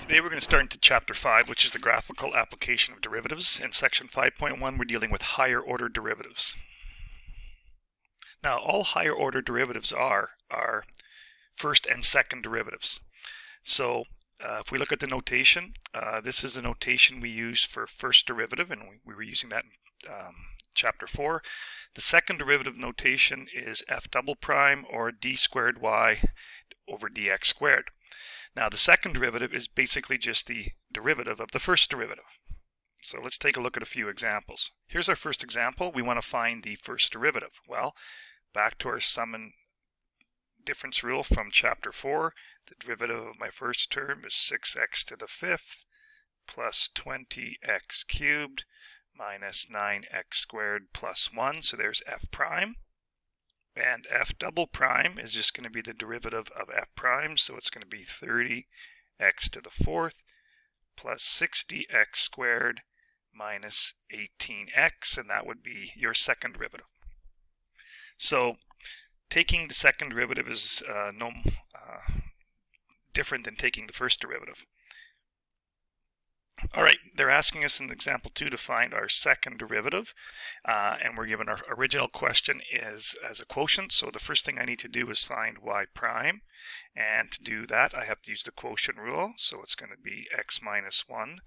Today we're going to start into Chapter 5, which is the graphical application of derivatives. In Section 5.1, we're dealing with higher order derivatives. Now, all higher order derivatives are first and second derivatives. So if we look at the notation, this is the notation we use for first derivative, and we were using that in Chapter 4. The second derivative notation is f double prime, or d squared y over dx squared. Now the second derivative is basically just the derivative of the first derivative. So let's take a look at a few examples. Here's our first example. We want to find the first derivative. Well, back to our sum and difference rule from Chapter 4. The derivative of my first term is 6x to the fifth plus 20x cubed minus 9x squared plus 1. So there's f prime. And f double prime is just going to be the derivative of f prime, so it's going to be 30x to the fourth plus 60x squared minus 18x, and that would be your second derivative. So taking the second derivative is no different than taking the first derivative. All right, they're asking us in example 2 to find our second derivative, and we're given our original question is as a quotient. So the first thing I need to do is find y prime, and to do that I have to use the quotient rule. So it's going to be x minus 1,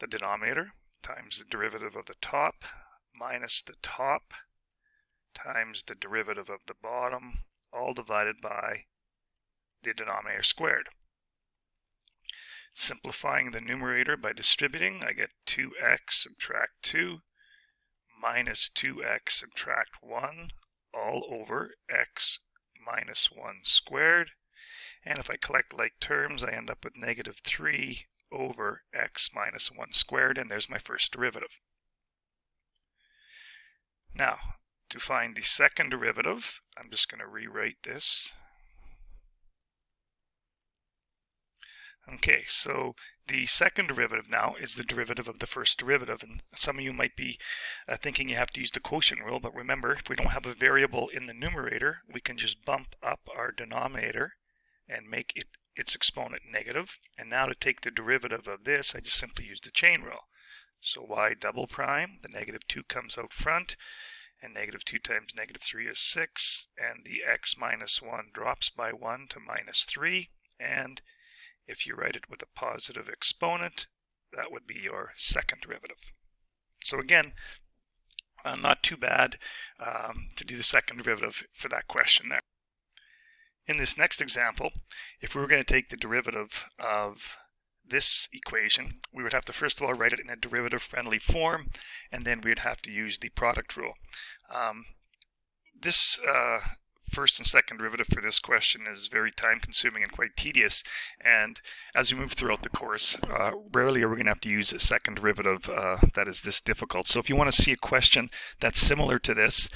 the denominator, times the derivative of the top minus the top times the derivative of the bottom, all divided by the denominator squared. Simplifying the numerator by distributing, I get 2x subtract 2 minus 2x subtract 1 all over x minus 1 squared. And if I collect like terms, I end up with negative 3 over x minus 1 squared, and there's my first derivative. Now, to find the second derivative, I'm just going to rewrite this. Okay, so the second derivative now is the derivative of the first derivative, and some of you might be thinking you have to use the quotient rule, but remember, if we don't have a variable in the numerator, we can just bump up our denominator and make its exponent negative. And now to take the derivative of this, I just simply use the chain rule. So y double prime, the negative 2 comes out front, and negative 2 times negative 3 is 6, and the x minus 1 drops by 1 to minus 3, and if you write it with a positive exponent, that would be your second derivative. So again, not too bad to do the second derivative for that question there. In this next example, if we were going to take the derivative of this equation, we would have to first of all write it in a derivative-friendly form, and then we'd have to use the product rule. This first and second derivative for this question is very time consuming and quite tedious, and as we move throughout the course, rarely are we going to have to use a second derivative that is this difficult. So if you want to see a question that's similar to this,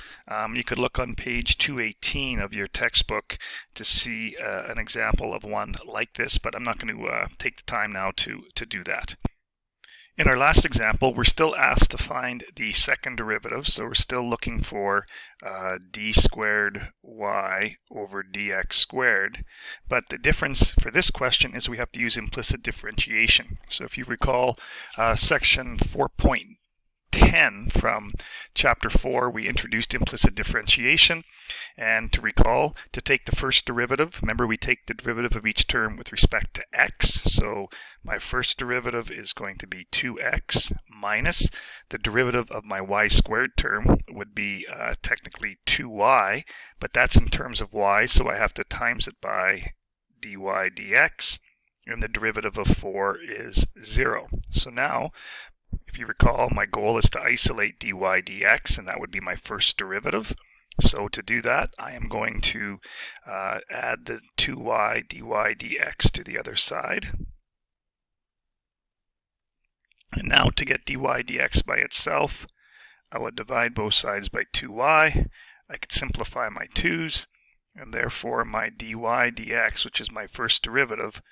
you could look on page 218 of your textbook to see an example of one like this, but I'm not going to take the time now to do that. In our last example, we're still asked to find the second derivative, so we're still looking for d squared y over dx squared. But the difference for this question is we have to use implicit differentiation. So if you recall section 4.10 from Chapter 4, we introduced implicit differentiation. And to recall, to take the first derivative, remember we take the derivative of each term with respect to x. So my first derivative is going to be 2x minus the derivative of my y squared term would be technically 2y, but that's in terms of y, so I have to times it by dy dx, and the derivative of 4 is 0. So now, if you recall, my goal is to isolate dy dx, and that would be my first derivative. So to do that, I am going to add the 2y dy dx to the other side. And now to get dy dx by itself, I would divide both sides by 2y. I could simplify my 2's, and therefore my dy dx, which is my first derivative,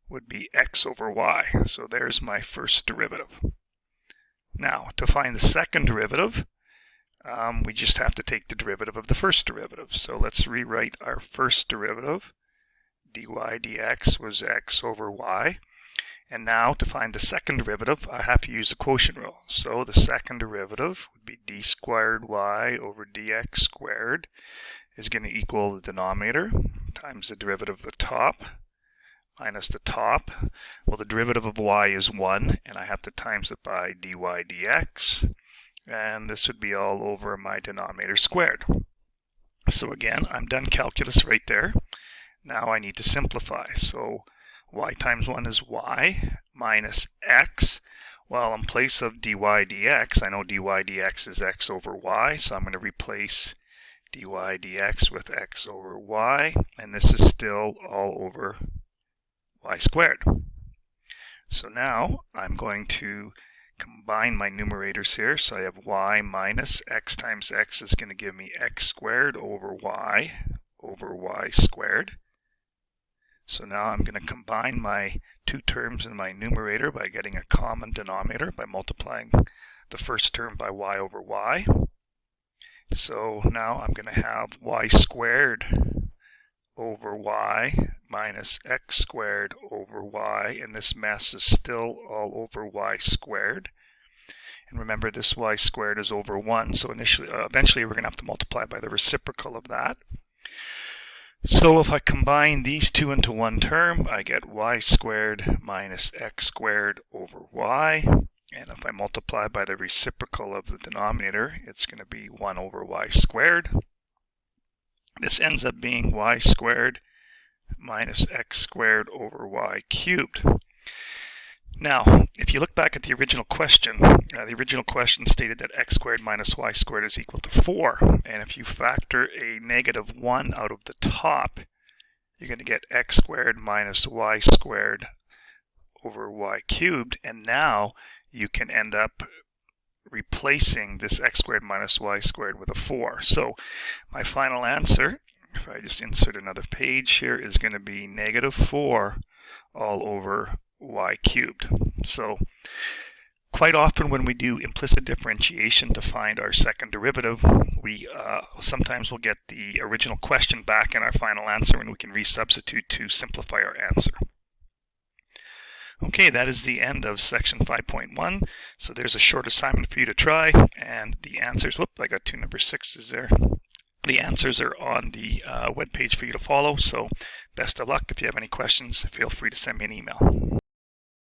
would be x over y. So there's my first derivative. Now, to find the second derivative, we just have to take the derivative of the first derivative. So let's rewrite our first derivative. dy dx was x over y. And now to find the second derivative, I have to use the quotient rule. So the second derivative would be d squared y over dx squared is going to equal the denominator times the derivative of the top minus the top. Well, the derivative of y is 1, and I have to times it by dy dx. And this would be all over my denominator squared. So again, I'm done calculus right there. Now I need to simplify. So y times 1 is y minus x. Well, in place of dy dx, I know dy dx is x over y, so I'm going to replace dy dx with x over y, and this is still all over y squared. So now I'm going to combine my numerators here. So I have y minus x times x is going to give me x squared over y squared. So now I'm going to combine my two terms in my numerator by getting a common denominator by multiplying the first term by y over y. So now I'm going to have y squared over y minus x squared over y, and this mess is still all over y squared. And remember, this y squared is over 1, so eventually we're going to have to multiply by the reciprocal of that. So if I combine these two into one term, I get y squared minus x squared over y. And if I multiply by the reciprocal of the denominator, it's going to be 1 over y squared. This ends up being y squared minus x squared over y cubed. Now, if you look back at the original question stated that x squared minus y squared is equal to 4. And if you factor a negative 1 out of the top, you're going to get x squared minus y squared over y cubed. And now you can end up replacing this x squared minus y squared with a 4. So my final answer, if I just insert another page here, is going to be negative 4 all over y cubed. So quite often when we do implicit differentiation to find our second derivative, we sometimes will get the original question back in our final answer, and we can resubstitute to simplify our answer. Okay, that is the end of section 5.1. So there's a short assignment for you to try, and the answers, I got two number 6s there. The answers are on the web page for you to follow. So best of luck. If you have any questions, feel free to send me an email.